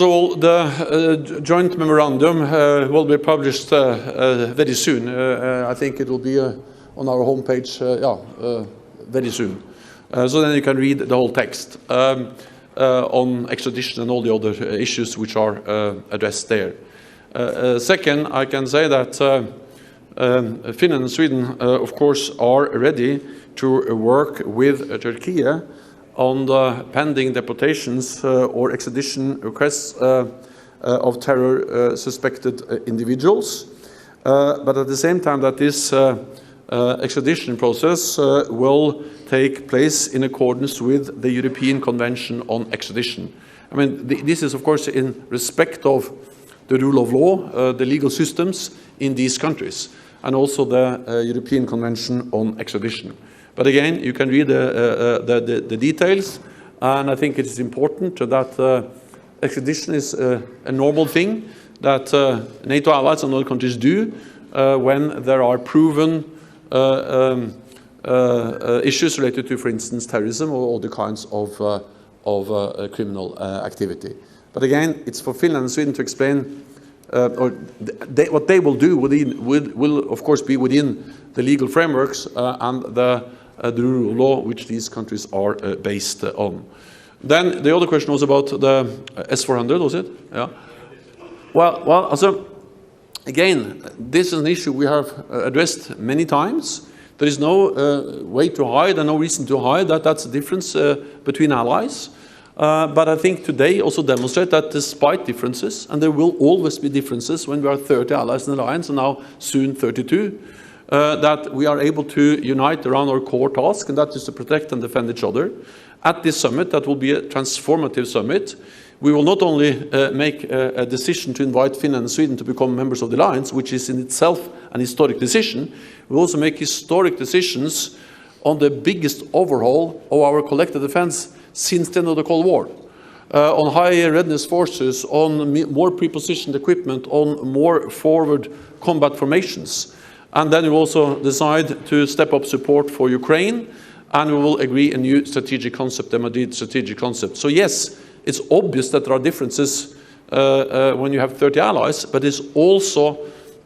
So the joint memorandum will be published very soon. I think it will be on our homepage very soon. So then you can read the whole text on extradition and all the other issues which are addressed there. Second, I can say that Finland and Sweden, of course, are ready to work with Turkey on the pending deportations or extradition requests of terror suspected individuals. But at the same time that this extradition process will take place in accordance with the European Convention on Extradition. I mean, this is of course in respect of the rule of law, the legal systems in these countries, and also the European Convention on Extradition. But again, you can read the details, and I think it is important that extradition is a normal thing that NATO allies and other countries do when there are proven issues related to, for instance, terrorism or other kinds of criminal activity. But again, it's for Finland and Sweden to explain what they will do will of course be within the legal frameworks and the rule of law which these countries are based on. Then the other question was about the S-400, was it? Yeah. Well, so again, this is an issue we have addressed many times. There is no way to hide and no reason to hide that that's a difference between allies. But I think today also demonstrate that despite differences, and there will always be differences when we are 30 allies in the alliance, and now soon 32, that we are able to unite around our core task, and that is to protect and defend each other. At this summit, that will be a transformative summit. We will not only make a decision to invite Finland and Sweden to become members of the alliance, which is in itself an historic decision, we will also make historic decisions on the biggest overhaul of our collective defense since the end of the Cold War. On higher readiness forces, on more pre-positioned equipment, on more forward combat formations. And then we will also decide to step up support for Ukraine, and we will agree a new strategic concept, the Madrid strategic concept. So yes, it's obvious that there are differences when you have 30 allies, but it's also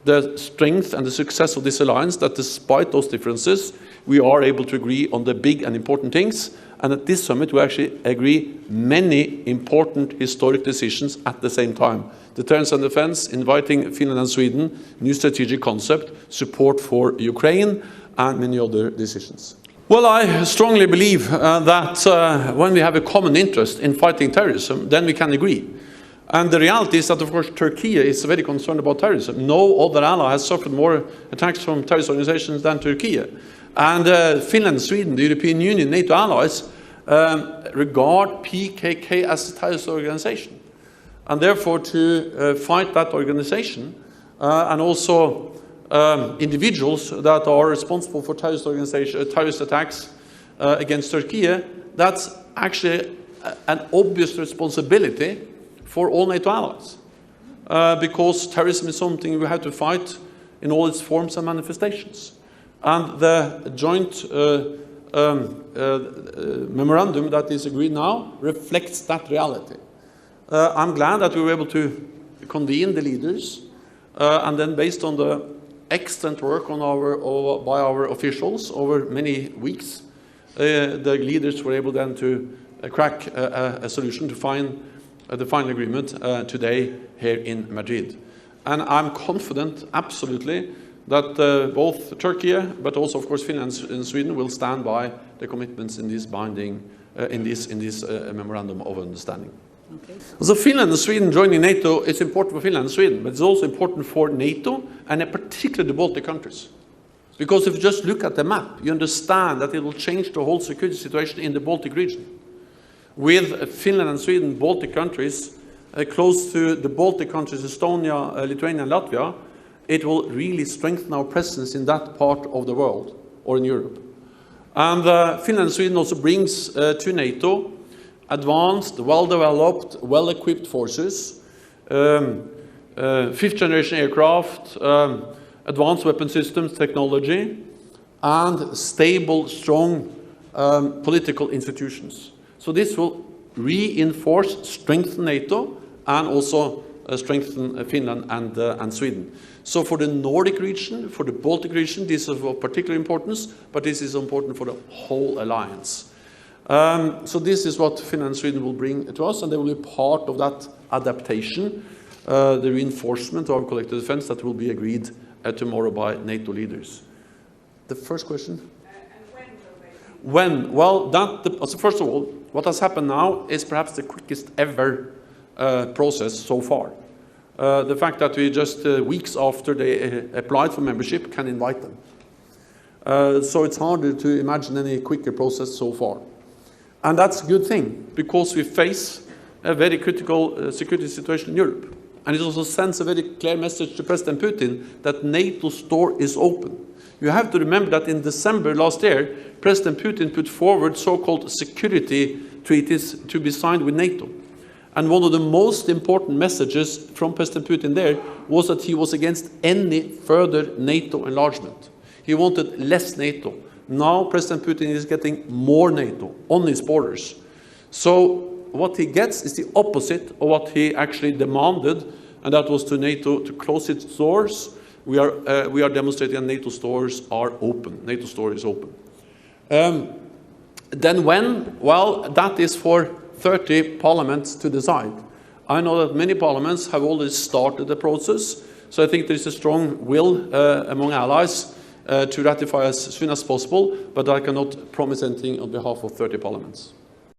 the strength and the success of this alliance that despite those differences, we are able to agree on the big and important things. And at this summit, we actually agree many important historic decisions at the same time. Deterrence and defense, inviting Finland and Sweden, new strategic concept, support for Ukraine, and many other decisions. Well, I strongly believe that when we have a common interest in fighting terrorism, then we can agree. And the reality is that, of course, Turkey is very concerned about terrorism. No other ally has suffered more attacks from terrorist organizations than Turkey. And Finland, Sweden, the European Union, NATO allies regard PKK as a terrorist organization. And therefore, to fight that organization and also individuals that are responsible for terrorist attacks against Turkey, that's actually an obvious responsibility for all NATO allies. Because terrorism is something we have to fight in all its forms and manifestations. And the joint memorandum that is agreed now reflects that reality. I'm glad that we were able to convene the leaders, and then based on the excellent work on by our officials over many weeks, the leaders were able then to crack a solution to find the final agreement today here in Madrid. And I'm confident, absolutely, that both Turkey, but also, of course, Finland and Sweden will stand by the commitments in this binding, in this memorandum of understanding. Okay. So Finland and Sweden joining NATO is important for Finland and Sweden, but it's also important for NATO and in particular the Baltic countries. Because if you just look at the map, you understand that it will change the whole security situation in the Baltic region. With Finland and Sweden, Baltic countries, close to the Baltic countries, Estonia, Lithuania and Latvia, it will really strengthen our presence in that part of the world, or in Europe. And Finland and Sweden also brings to NATO advanced, well-developed, well-equipped forces, fifth-generation aircraft, advanced weapon systems, technology, and stable, strong political institutions. So this will reinforce, strengthen NATO, and also strengthen Finland and Sweden. So for the Nordic region, for the Baltic region, this is of particular importance, but this is important for the whole alliance. So this is what Finland and Sweden will bring to us, and they will be part of that adaptation, the reinforcement of our collective defense that will be agreed tomorrow by NATO leaders. The first question? When? Well, so first of all, what has happened now is perhaps the quickest ever process so far. The fact that we just weeks after they applied for membership can invite them. So it's harder to imagine any quicker process so far. And that's a good thing, because we face a very critical security situation in Europe. And it also sends a very clear message to President Putin that NATO's door is open. You have to remember that in December last year, President Putin put forward so-called security treaties to be signed with NATO. And one of the most important messages from President Putin there was that he was against any further NATO enlargement. He wanted less NATO. Now President Putin is getting more NATO on his borders. So what he gets is the opposite of what he actually demanded, and that was to NATO to close its doors. We are demonstrating that NATO's doors are open. NATO's door is open. Then when? Well, that is for 30 parliaments to decide. I know that many parliaments have already started the process, so I think there is a strong will among allies to ratify as soon as possible, but I cannot promise anything on behalf of 30 parliaments.